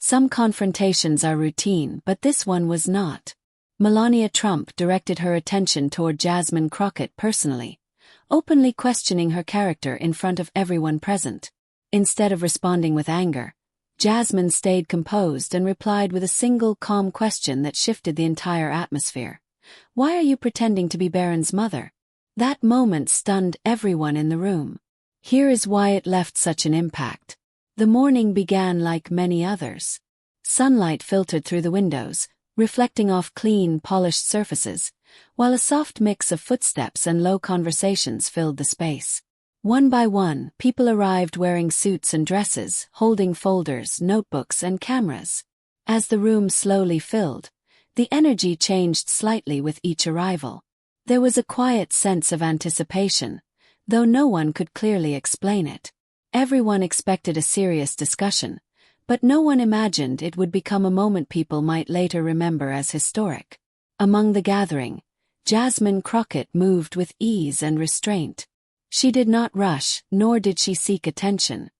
Some confrontations are routine, but this one was not. Melania Trump directed her attention toward Jasmine Crockett personally, openly questioning her character in front of everyone present. Instead of responding with anger, Jasmine stayed composed and replied with a single calm question that shifted the entire atmosphere. "Why are you pretending to be Baron's mother?" That moment stunned everyone in the room. Here is why it left such an impact. The morning began like many others. Sunlight filtered through the windows, reflecting off clean, polished surfaces, while a soft mix of footsteps and low conversations filled the space. One by one, people arrived wearing suits and dresses, holding folders, notebooks, and cameras. As the room slowly filled, the energy changed slightly with each arrival. There was a quiet sense of anticipation, though no one could clearly explain it. Everyone expected a serious discussion, but no one imagined it would become a moment people might later remember as historic. Among the gathering, Jasmine Crockett moved with ease and restraint. She did not rush, nor did she seek attention.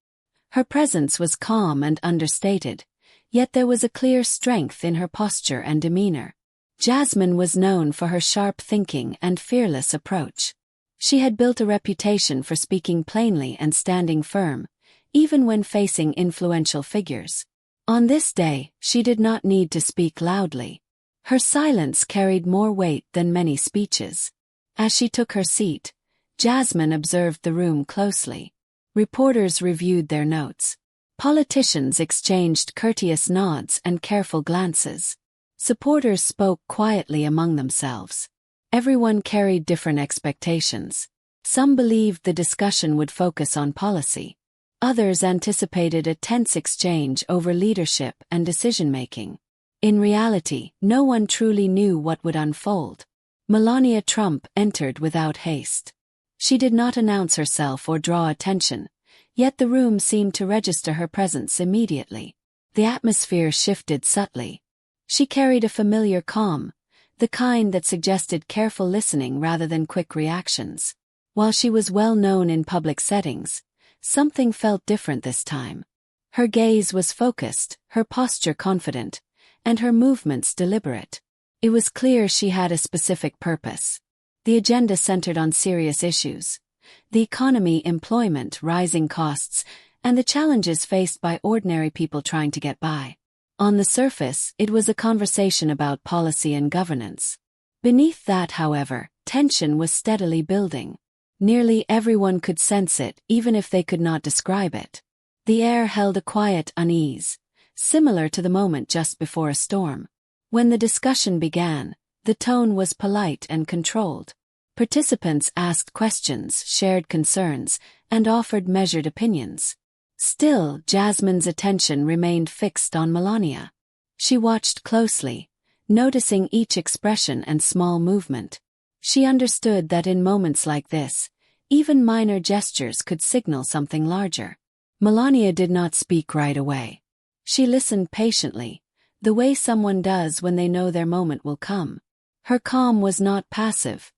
Her presence was calm and understated, yet there was a clear strength in her posture and demeanor. Jasmine was known for her sharp thinking and fearless approach. She had built a reputation for speaking plainly and standing firm, even when facing influential figures. On this day, she did not need to speak loudly. Her silence carried more weight than many speeches. As she took her seat, Jasmine observed the room closely. Reporters reviewed their notes. Politicians exchanged courteous nods and careful glances. Supporters spoke quietly among themselves. Everyone carried different expectations. Some believed the discussion would focus on policy. Others anticipated a tense exchange over leadership and decision-making. In reality, no one truly knew what would unfold. Melania Trump entered without haste. She did not announce herself or draw attention, yet the room seemed to register her presence immediately. The atmosphere shifted subtly. She carried a familiar calm, the kind that suggested careful listening rather than quick reactions. While she was well known in public settings, something felt different this time. Her gaze was focused, her posture confident, and her movements deliberate. It was clear she had a specific purpose. The agenda centered on serious issues: the economy, employment, rising costs, and the challenges faced by ordinary people trying to get by. On the surface, it was a conversation about policy and governance. Beneath that, however, tension was steadily building. Nearly everyone could sense it, even if they could not describe it. The air held a quiet unease, similar to the moment just before a storm. When the discussion began, the tone was polite and controlled. Participants asked questions, shared concerns, and offered measured opinions. Still, Jasmine's attention remained fixed on Melania. She watched closely, noticing each expression and small movement. She understood that in moments like this, even minor gestures could signal something larger. Melania did not speak right away. She listened patiently, the way someone does when they know their moment will come. Her calm was not passive.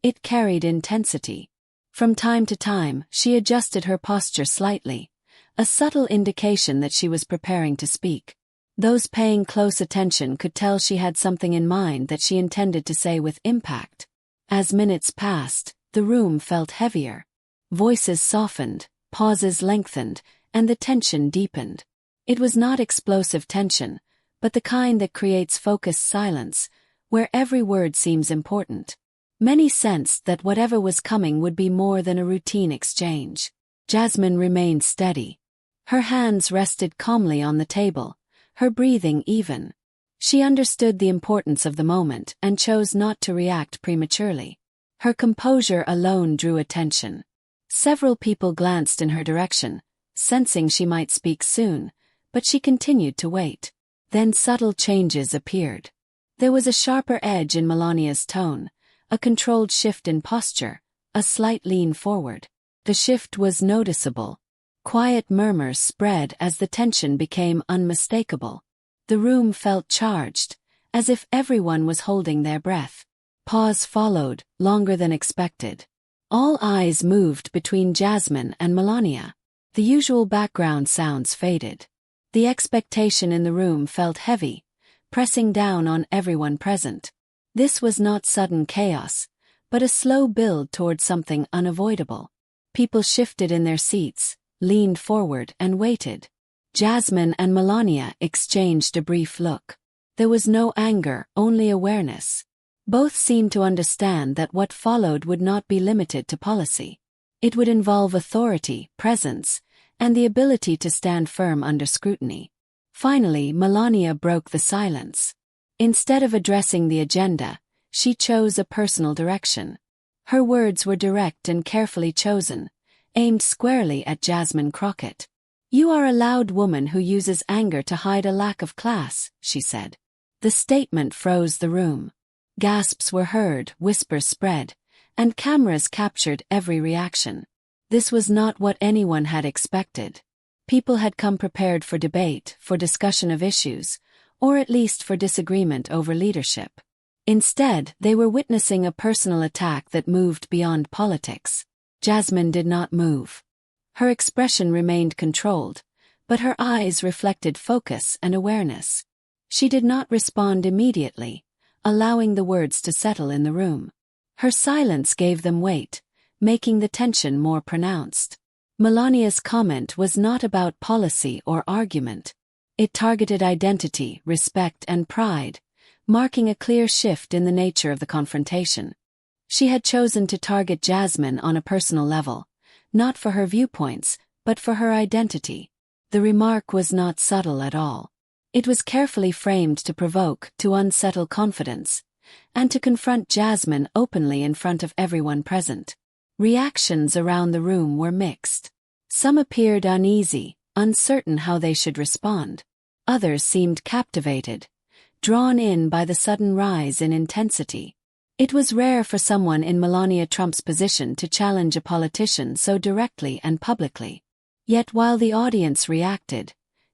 It carried intensity. From time to time, she adjusted her posture slightly, a subtle indication that she was preparing to speak. Those paying close attention could tell she had something in mind that she intended to say with impact. As minutes passed, the room felt heavier. Voices softened, pauses lengthened, and the tension deepened. It was not explosive tension, but the kind that creates focused silence, where every word seems important. Many sensed that whatever was coming would be more than a routine exchange. Jasmine remained steady. Her hands rested calmly on the table, her breathing even. She understood the importance of the moment and chose not to react prematurely. Her composure alone drew attention. Several people glanced in her direction, sensing she might speak soon, but she continued to wait. Then subtle changes appeared. There was a sharper edge in Melania's tone, a controlled shift in posture, a slight lean forward. The shift was noticeable. Quiet murmurs spread as the tension became unmistakable. The room felt charged, as if everyone was holding their breath. Pause followed, longer than expected. All eyes moved between Jasmine and Melania. The usual background sounds faded. The expectation in the room felt heavy, pressing down on everyone present. This was not sudden chaos, but a slow build toward something unavoidable. People shifted in their seats, leaned forward and waited. Jasmine and Melania exchanged a brief look. There was no anger, only awareness. Both seemed to understand that what followed would not be limited to policy. It would involve authority, presence, and the ability to stand firm under scrutiny. Finally, Melania broke the silence. Instead of addressing the agenda, she chose a personal direction. Her words were direct and carefully chosen, aimed squarely at Jasmine Crockett. "You are a loud woman who uses anger to hide a lack of class," she said. The statement froze the room. Gasps were heard, whispers spread, and cameras captured every reaction. This was not what anyone had expected. People had come prepared for debate, for discussion of issues, or at least for disagreement over leadership. Instead, they were witnessing a personal attack that moved beyond politics. Jasmine did not move. Her expression remained controlled, but her eyes reflected focus and awareness. She did not respond immediately, allowing the words to settle in the room. Her silence gave them weight, making the tension more pronounced. Melania's comment was not about policy or argument. It targeted identity, respect, and pride, marking a clear shift in the nature of the confrontation. She had chosen to target Jasmine on a personal level, not for her viewpoints, but for her identity. The remark was not subtle at all. It was carefully framed to provoke, to unsettle confidence, and to confront Jasmine openly in front of everyone present. Reactions around the room were mixed. Some appeared uneasy, uncertain how they should respond. Others seemed captivated, drawn in by the sudden rise in intensity. It was rare for someone in Melania Trump's position to challenge a politician so directly and publicly. Yet while the audience reacted,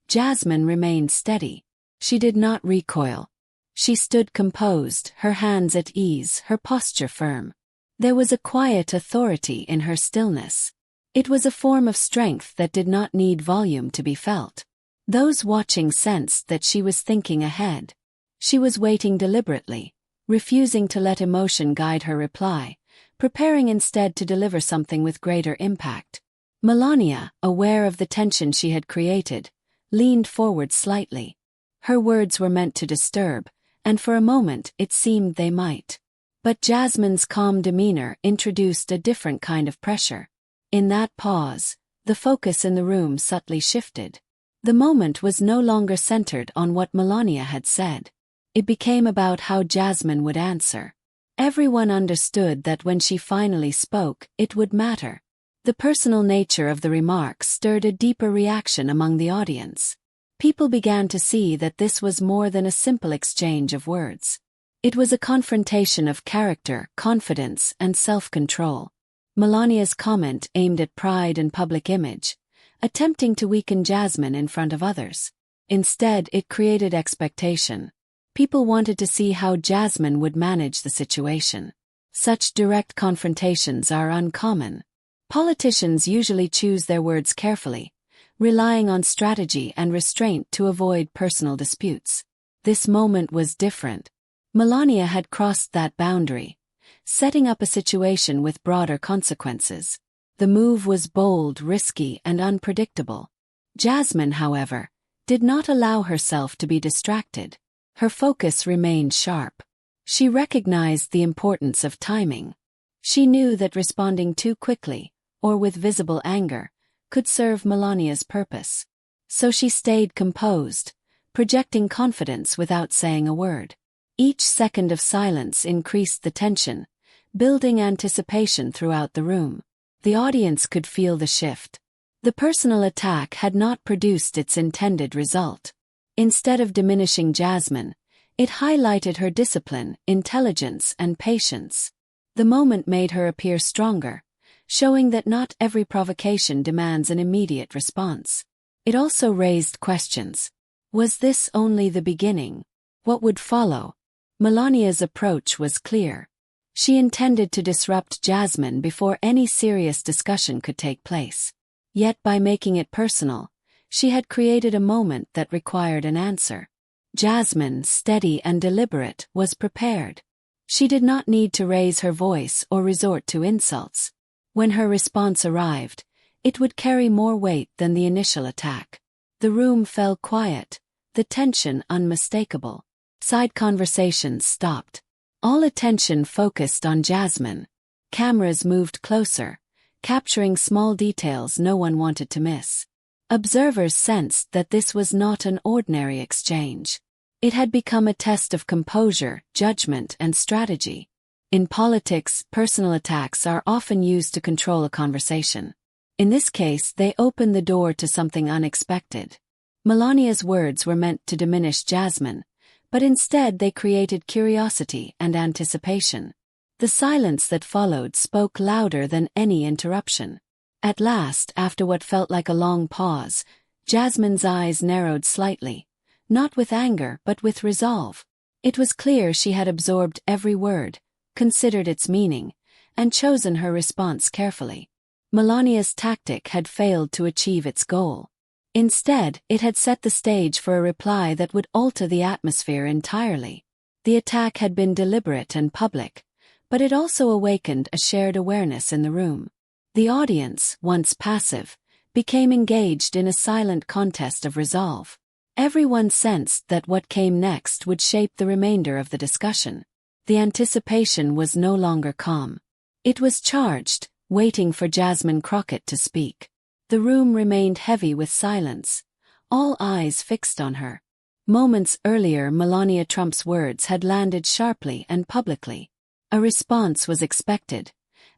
Jasmine remained steady. She did not recoil. She stood composed, her hands at ease, her posture firm. There was a quiet authority in her stillness. It was a form of strength that did not need volume to be felt. Those watching sensed that she was thinking ahead. She was waiting deliberately, refusing to let emotion guide her reply, preparing instead to deliver something with greater impact. Melania, aware of the tension she had created, leaned forward slightly. Her words were meant to disturb, and for a moment it seemed they might. But Jasmine's calm demeanor introduced a different kind of pressure. In that pause, the focus in the room subtly shifted. The moment was no longer centered on what Melania had said. It became about how Jasmine would answer. Everyone understood that when she finally spoke, it would matter. The personal nature of the remarks stirred a deeper reaction among the audience. People began to see that this was more than a simple exchange of words. It was a confrontation of character, confidence, and self-control. Melania's comment aimed at pride and public image, attempting to weaken Jasmine in front of others. Instead, it created expectation. People wanted to see how Jasmine would manage the situation. Such direct confrontations are uncommon. Politicians usually choose their words carefully, relying on strategy and restraint to avoid personal disputes. This moment was different. Melania had crossed that boundary, setting up a situation with broader consequences. The move was bold, risky, and unpredictable. Jasmine, however, did not allow herself to be distracted. Her focus remained sharp. She recognized the importance of timing. She knew that responding too quickly, or with visible anger, could serve Melania's purpose. So she stayed composed, projecting confidence without saying a word. Each second of silence increased the tension, building anticipation throughout the room. The audience could feel the shift. The personal attack had not produced its intended result. Instead of diminishing Jasmine, it highlighted her discipline, intelligence, and patience. The moment made her appear stronger, showing that not every provocation demands an immediate response. It also raised questions. Was this only the beginning? What would follow? Melania's approach was clear. She intended to disrupt Jasmine before any serious discussion could take place. Yet by making it personal, She had created a moment that required an answer. Jasmine, steady and deliberate, was prepared. She did not need to raise her voice or resort to insults. When her response arrived, it would carry more weight than the initial attack. The room fell quiet, the tension unmistakable. Side conversations stopped. All attention focused on Jasmine. Cameras moved closer, capturing small details no one wanted to miss. Observers sensed that this was not an ordinary exchange. It had become a test of composure, judgment, and strategy. In politics, personal attacks are often used to control a conversation. In this case, they opened the door to something unexpected. Melania's words were meant to diminish Jasmine, but instead they created curiosity and anticipation. The silence that followed spoke louder than any interruption. At last, after what felt like a long pause, Jasmine's eyes narrowed slightly, not with anger but with resolve. It was clear she had absorbed every word, considered its meaning, and chosen her response carefully. Melania's tactic had failed to achieve its goal. Instead, it had set the stage for a reply that would alter the atmosphere entirely. The attack had been deliberate and public, but it also awakened a shared awareness in the room. The audience, once passive, became engaged in a silent contest of resolve. Everyone sensed that what came next would shape the remainder of the discussion. The anticipation was no longer calm. It was charged, waiting for Jasmine Crockett to speak. The room remained heavy with silence, all eyes fixed on her. Moments earlier, Melania Trump's words had landed sharply and publicly. A response was expected,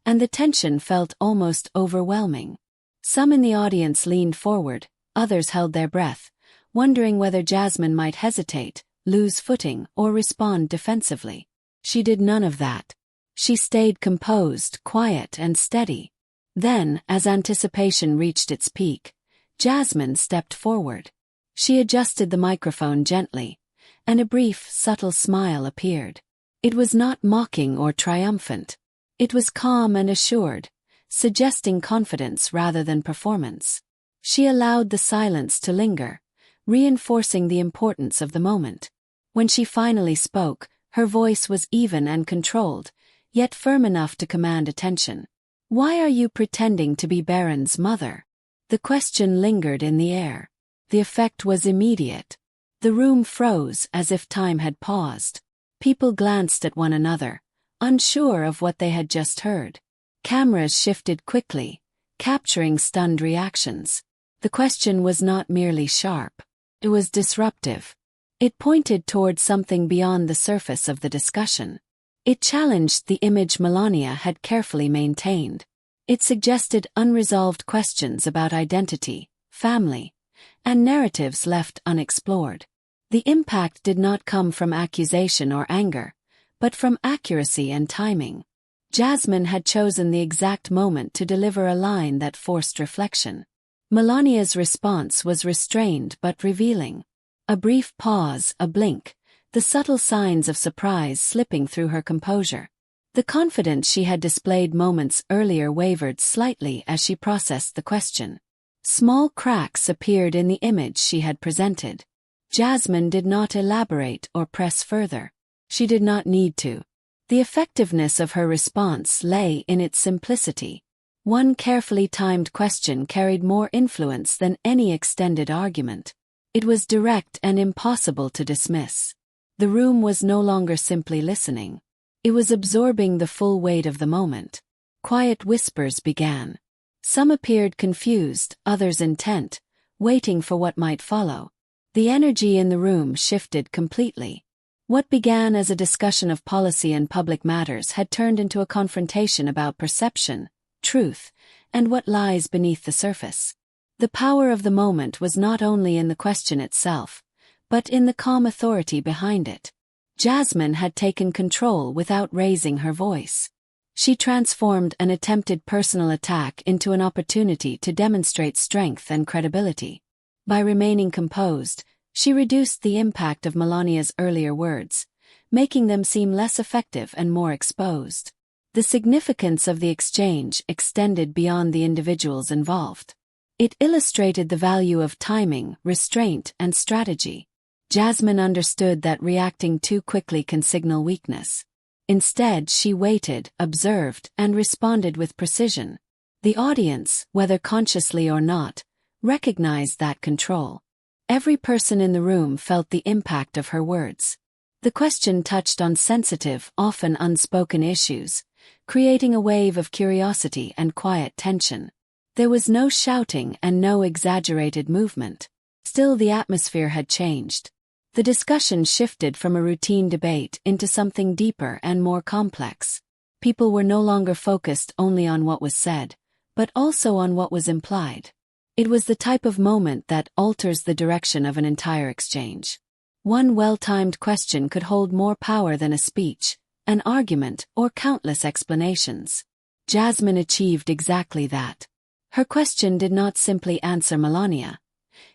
and the tension felt almost overwhelming. Some in the audience leaned forward, others held their breath, wondering whether Jasmine might hesitate, lose footing, or respond defensively. She did none of that. She stayed composed, quiet, and steady. Then, as anticipation reached its peak, Jasmine stepped forward. She adjusted the microphone gently, and a brief, subtle smile appeared. It was not mocking or triumphant. It was calm and assured, suggesting confidence rather than performance. She allowed the silence to linger, reinforcing the importance of the moment. When she finally spoke, her voice was even and controlled, yet firm enough to command attention. "Why are you pretending to be Baron's mother?" The question lingered in the air. The effect was immediate. The room froze as if time had paused. People glanced at one another, unsure of what they had just heard. Cameras shifted quickly, capturing stunned reactions. The question was not merely sharp. It was disruptive. It pointed toward something beyond the surface of the discussion. It challenged the image Melania had carefully maintained. It suggested unresolved questions about identity, family, and narratives left unexplored. The impact did not come from accusation or anger, but from accuracy and timing. Jasmine had chosen the exact moment to deliver a line that forced reflection. Melania's response was restrained but revealing. A brief pause, a blink, the subtle signs of surprise slipping through her composure. The confidence she had displayed moments earlier wavered slightly as she processed the question. Small cracks appeared in the image she had presented. Jasmine did not elaborate or press further. She did not need to. The effectiveness of her response lay in its simplicity. One carefully timed question carried more influence than any extended argument. It was direct and impossible to dismiss. The room was no longer simply listening. It was absorbing the full weight of the moment. Quiet whispers began. Some appeared confused, others intent, waiting for what might follow. The energy in the room shifted completely. What began as a discussion of policy and public matters had turned into a confrontation about perception, truth, and what lies beneath the surface. The power of the moment was not only in the question itself, but in the calm authority behind it. Jasmine had taken control without raising her voice. She transformed an attempted personal attack into an opportunity to demonstrate strength and credibility. By remaining composed, she reduced the impact of Melania's earlier words, making them seem less effective and more exposed. The significance of the exchange extended beyond the individuals involved. It illustrated the value of timing, restraint, and strategy. Jasmine understood that reacting too quickly can signal weakness. Instead, she waited, observed, and responded with precision. The audience, whether consciously or not, recognized that control. Every person in the room felt the impact of her words. The question touched on sensitive, often unspoken issues, creating a wave of curiosity and quiet tension. There was no shouting and no exaggerated movement. Still, the atmosphere had changed. The discussion shifted from a routine debate into something deeper and more complex. People were no longer focused only on what was said, but also on what was implied. It was the type of moment that alters the direction of an entire exchange. One well-timed question could hold more power than a speech, an argument, or countless explanations. Jasmine achieved exactly that. Her question did not simply answer Melania.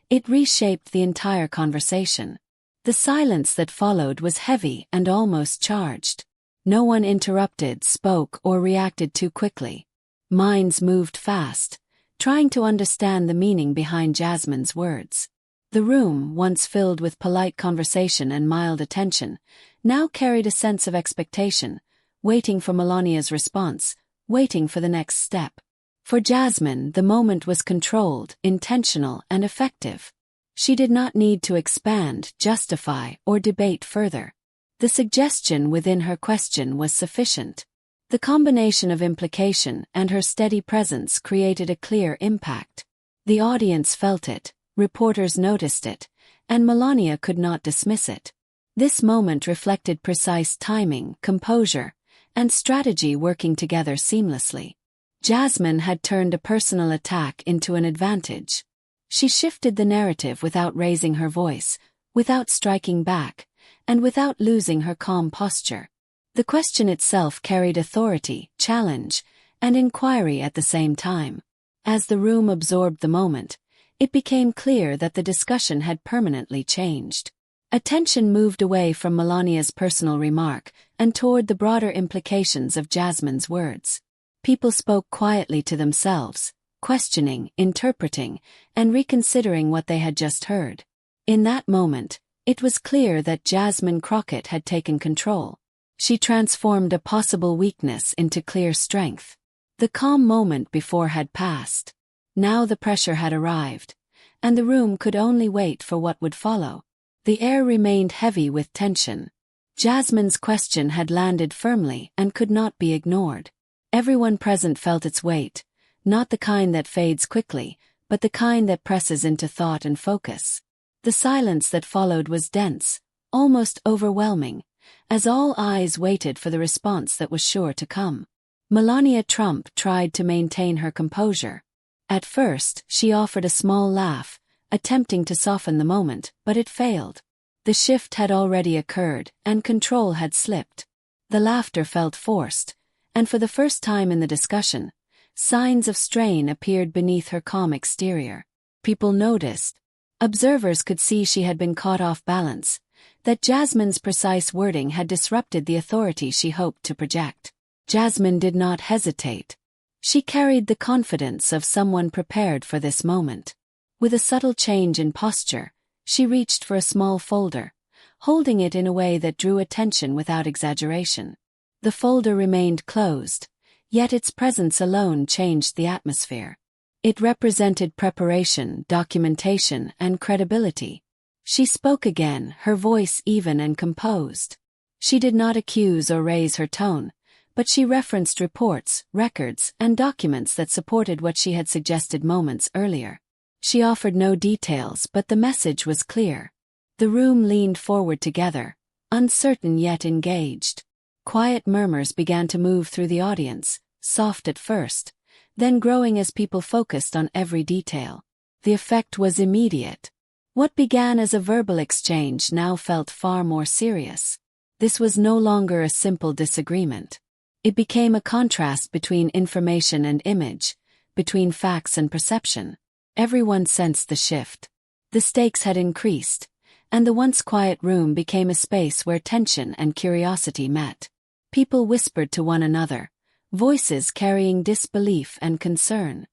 It reshaped the entire conversation. The silence that followed was heavy and almost charged. No one interrupted, spoke, or reacted too quickly. Minds moved fast, trying to understand the meaning behind Jasmine's words. The room, once filled with polite conversation and mild attention, now carried a sense of expectation, waiting for Melania's response, waiting for the next step. For Jasmine, the moment was controlled, intentional, and effective. She did not need to expand, justify, or debate further. The suggestion within her question was sufficient. The combination of implication and her steady presence created a clear impact. The audience felt it, reporters noticed it, and Melania could not dismiss it. This moment reflected precise timing, composure, and strategy working together seamlessly. Jasmine had turned a personal attack into an advantage. She shifted the narrative without raising her voice, without striking back, and without losing her calm posture. The question itself carried authority, challenge, and inquiry at the same time. As the room absorbed the moment, it became clear that the discussion had permanently changed. Attention moved away from Melania's personal remark and toward the broader implications of Jasmine's words. People spoke quietly to themselves, questioning, interpreting, and reconsidering what they had just heard. In that moment, it was clear that Jasmine Crockett had taken control. She transformed a possible weakness into clear strength. The calm moment before had passed. Now the pressure had arrived, and the room could only wait for what would follow. The air remained heavy with tension. Jasmine's question had landed firmly and could not be ignored. Everyone present felt its weight, not the kind that fades quickly, but the kind that presses into thought and focus. The silence that followed was dense, almost overwhelming, as all eyes waited for the response that was sure to come. Melania Trump tried to maintain her composure. At first, she offered a small laugh, attempting to soften the moment, but it failed. The shift had already occurred, and control had slipped. The laughter felt forced, and for the first time in the discussion, signs of strain appeared beneath her calm exterior. People noticed. Observers could see she had been caught off balance, that Jasmine's precise wording had disrupted the authority she hoped to project. Jasmine did not hesitate. She carried the confidence of someone prepared for this moment. With a subtle change in posture, she reached for a small folder, holding it in a way that drew attention without exaggeration. The folder remained closed, yet its presence alone changed the atmosphere. It represented preparation, documentation, and credibility. She spoke again, her voice even and composed. She did not accuse or raise her tone, but she referenced reports, records, and documents that supported what she had suggested moments earlier. She offered no details, but the message was clear. The room leaned forward together, uncertain yet engaged. Quiet murmurs began to move through the audience, soft at first, then growing as people focused on every detail. The effect was immediate. What began as a verbal exchange now felt far more serious. This was no longer a simple disagreement. It became a contrast between information and image, between facts and perception. Everyone sensed the shift. The stakes had increased, and the once quiet room became a space where tension and curiosity met. People whispered to one another, voices carrying disbelief and concern.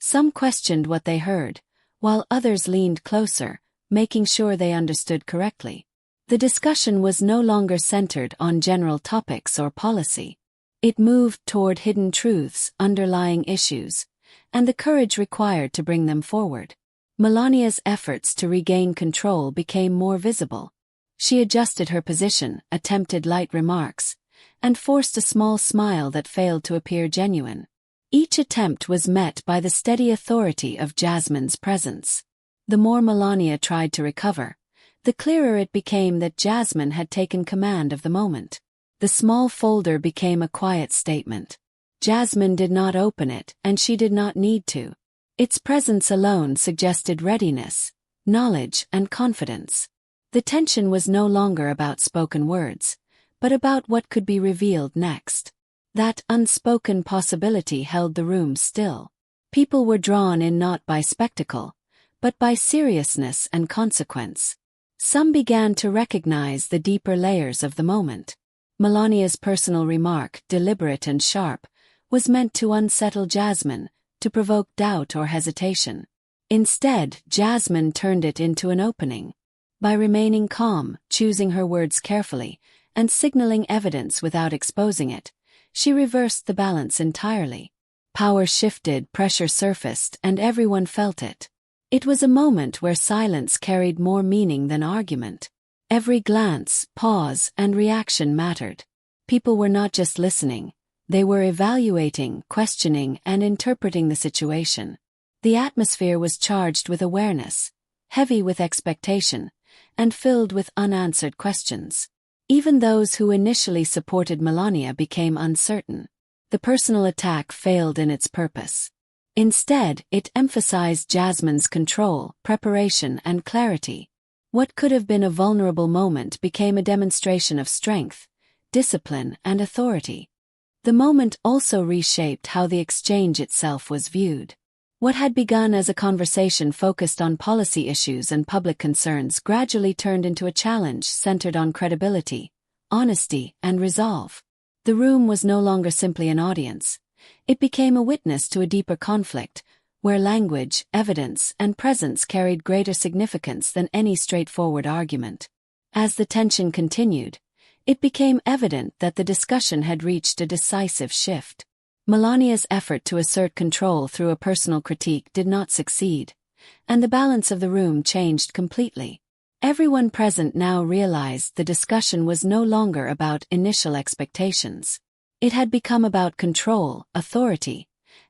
Some questioned what they heard, while others leaned closer, making sure they understood correctly. The discussion was no longer centered on general topics or policy. It moved toward hidden truths, underlying issues, and the courage required to bring them forward. Melania's efforts to regain control became more visible. She adjusted her position, attempted light remarks, and forced a small smile that failed to appear genuine. Each attempt was met by the steady authority of Jasmine's presence. The more Melania tried to recover, the clearer it became that Jasmine had taken command of the moment. The small folder became a quiet statement. Jasmine did not open it, and she did not need to. Its presence alone suggested readiness, knowledge, and confidence. The tension was no longer about spoken words, but about what could be revealed next. That unspoken possibility held the room still. People were drawn in not by spectacle, but by seriousness and consequence. Some began to recognize the deeper layers of the moment. Melania's personal remark, deliberate and sharp, was meant to unsettle Jasmine, to provoke doubt or hesitation. Instead, Jasmine turned it into an opening. By remaining calm, choosing her words carefully, and signaling evidence without exposing it, she reversed the balance entirely. Power shifted, pressure surfaced, and everyone felt it. It was a moment where silence carried more meaning than argument. Every glance, pause, and reaction mattered. People were not just listening, they were evaluating, questioning, and interpreting the situation. The atmosphere was charged with awareness, heavy with expectation, and filled with unanswered questions. Even those who initially supported Melania became uncertain. The personal attack failed in its purpose. Instead, it emphasized Jasmine's control, preparation, and clarity. What could have been a vulnerable moment became a demonstration of strength, discipline, and authority. The moment also reshaped how the exchange itself was viewed. What had begun as a conversation focused on policy issues and public concerns gradually turned into a challenge centered on credibility, honesty, and resolve. The room was no longer simply an audience. It became a witness to a deeper conflict, where language, evidence, and presence carried greater significance than any straightforward argument. As the tension continued, it became evident that the discussion had reached a decisive shift. Melania's effort to assert control through a personal critique did not succeed, and the balance of the room changed completely. Everyone present now realized the discussion was no longer about initial expectations. It had become about control, authority,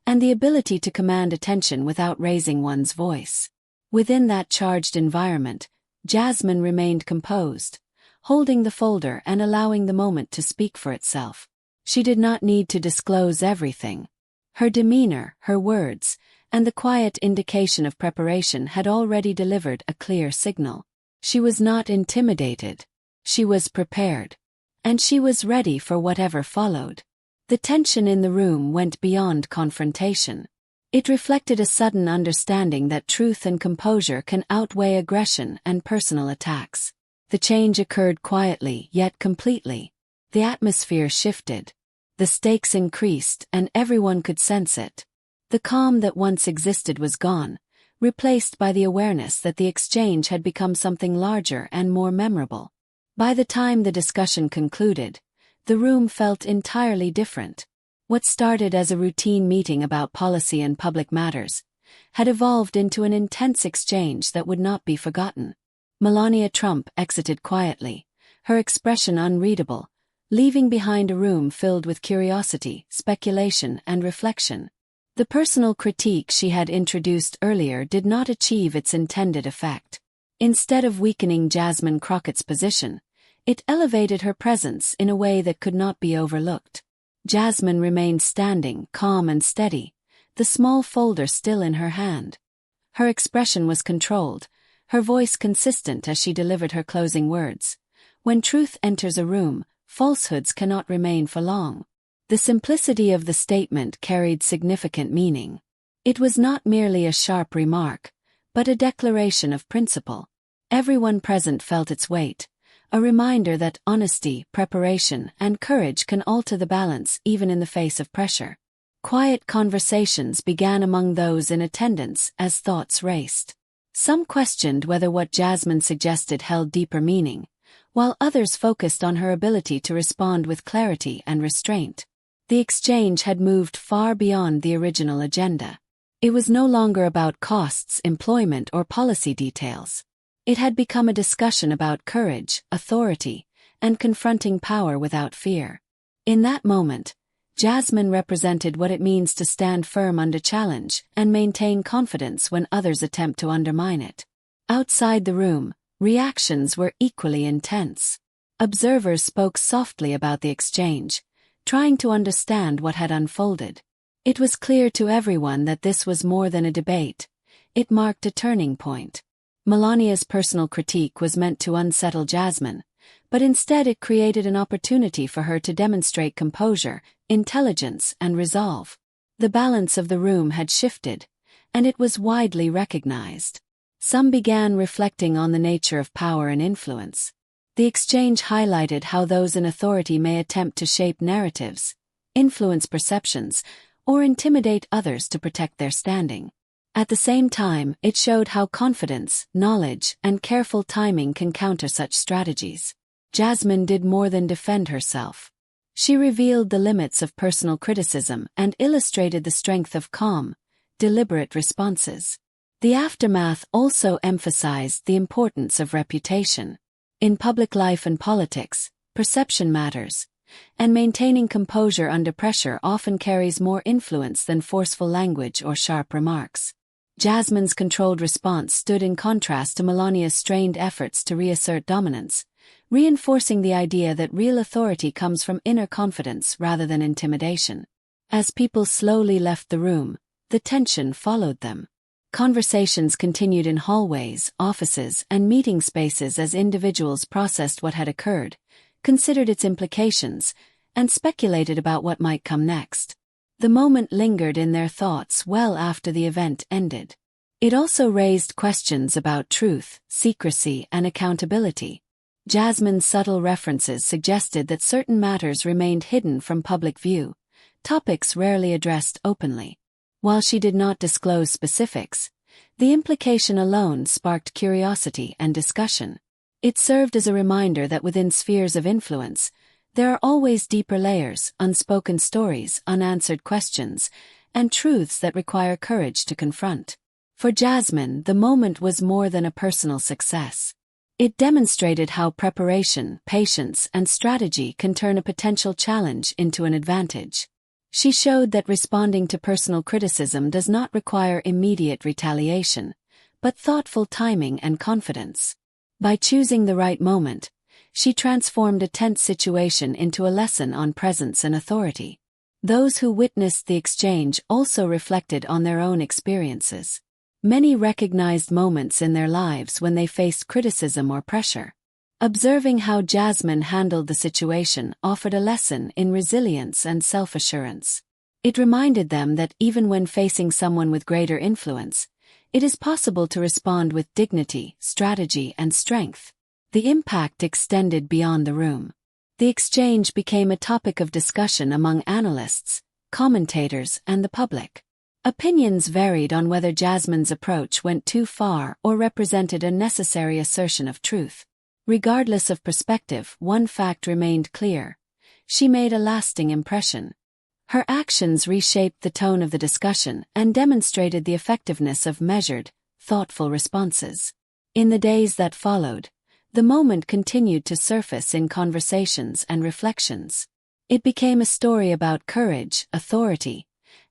and the ability to command attention without raising one's voice. Within that charged environment, Jasmine remained composed, holding the folder and allowing the moment to speak for itself. She did not need to disclose everything. Her demeanor, her words, and the quiet indication of preparation had already delivered a clear signal. She was not intimidated. She was prepared. And she was ready for whatever followed. The tension in the room went beyond confrontation. It reflected a sudden understanding that truth and composure can outweigh aggression and personal attacks. The change occurred quietly yet completely. The atmosphere shifted. The stakes increased, and everyone could sense it. The calm that once existed was gone, replaced by the awareness that the exchange had become something larger and more memorable. By the time the discussion concluded, the room felt entirely different. What started as a routine meeting about policy and public matters had evolved into an intense exchange that would not be forgotten. Melania Trump exited quietly, her expression unreadable, leaving behind a room filled with curiosity, speculation, and reflection. The personal critique she had introduced earlier did not achieve its intended effect. Instead of weakening Jasmine Crockett's position, it elevated her presence in a way that could not be overlooked. Jasmine remained standing, calm and steady, the small folder still in her hand. Her expression was controlled, her voice consistent as she delivered her closing words. When truth enters a room, falsehoods cannot remain for long. The simplicity of the statement carried significant meaning. It was not merely a sharp remark, but a declaration of principle. Everyone present felt its weight, a reminder that honesty, preparation, and courage can alter the balance even in the face of pressure. Quiet conversations began among those in attendance as thoughts raced. Some questioned whether what Jasmine suggested held deeper meaning, while others focused on her ability to respond with clarity and restraint. The exchange had moved far beyond the original agenda. It was no longer about costs, employment, or policy details. It had become a discussion about courage, authority, and confronting power without fear. In that moment, Jasmine represented what it means to stand firm under challenge and maintain confidence when others attempt to undermine it. Outside the room, reactions were equally intense. Observers spoke softly about the exchange, trying to understand what had unfolded. It was clear to everyone that this was more than a debate. It marked a turning point. Melania's personal critique was meant to unsettle Jasmine, but instead it created an opportunity for her to demonstrate composure, intelligence, and resolve. The balance of the room had shifted, and it was widely recognized. Some began reflecting on the nature of power and influence. The exchange highlighted how those in authority may attempt to shape narratives, influence perceptions, or intimidate others to protect their standing. At the same time, it showed how confidence, knowledge, and careful timing can counter such strategies. Jasmine did more than defend herself. She revealed the limits of personal criticism and illustrated the strength of calm, deliberate responses. The aftermath also emphasized the importance of reputation. In public life and politics, perception matters, and maintaining composure under pressure often carries more influence than forceful language or sharp remarks. Jasmine's controlled response stood in contrast to Melania's strained efforts to reassert dominance, reinforcing the idea that real authority comes from inner confidence rather than intimidation. As people slowly left the room, the tension followed them. Conversations continued in hallways, offices, and meeting spaces as individuals processed what had occurred, considered its implications, and speculated about what might come next. The moment lingered in their thoughts well after the event ended. It also raised questions about truth, secrecy, and accountability. Jasmine's subtle references suggested that certain matters remained hidden from public view, topics rarely addressed openly. While she did not disclose specifics, the implication alone sparked curiosity and discussion. It served as a reminder that within spheres of influence, there are always deeper layers, unspoken stories, unanswered questions, and truths that require courage to confront. For Jasmine, the moment was more than a personal success. It demonstrated how preparation, patience, and strategy can turn a potential challenge into an advantage. She showed that responding to personal criticism does not require immediate retaliation, but thoughtful timing and confidence. By choosing the right moment, she transformed a tense situation into a lesson on presence and authority. Those who witnessed the exchange also reflected on their own experiences. Many recognized moments in their lives when they faced criticism or pressure. Observing how Jasmine handled the situation offered a lesson in resilience and self-assurance. It reminded them that even when facing someone with greater influence, it is possible to respond with dignity, strategy, and strength. The impact extended beyond the room. The exchange became a topic of discussion among analysts, commentators, and the public. Opinions varied on whether Jasmine's approach went too far or represented a necessary assertion of truth. Regardless of perspective, one fact remained clear: she made a lasting impression. Her actions reshaped the tone of the discussion and demonstrated the effectiveness of measured, thoughtful responses. In the days that followed, the moment continued to surface in conversations and reflections. It became a story about courage, authority,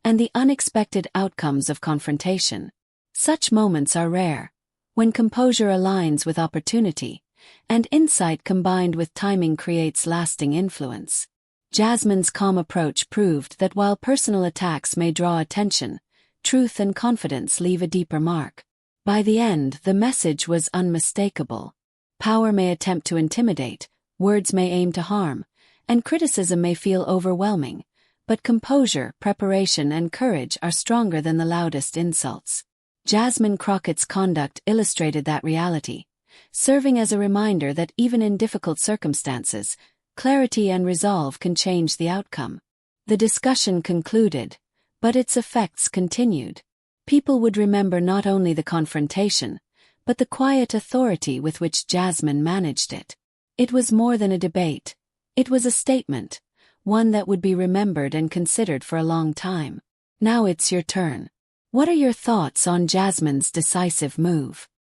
and the unexpected outcomes of confrontation. Such moments are rare, when composure aligns with opportunity, and insight combined with timing creates lasting influence. Jasmine's calm approach proved that while personal attacks may draw attention, truth and confidence leave a deeper mark. By the end, the message was unmistakable. Power may attempt to intimidate, words may aim to harm, and criticism may feel overwhelming, but composure, preparation, and courage are stronger than the loudest insults. Jasmine Crockett's conduct illustrated that reality, serving as a reminder that even in difficult circumstances, clarity and resolve can change the outcome. The discussion concluded, But its effects continued. People would remember not only the confrontation, but the quiet authority with which Jasmine managed it. It was more than a debate. It was a statement, one that would be remembered and considered for a long time. Now it's your turn. What are your thoughts on Jasmine's decisive move?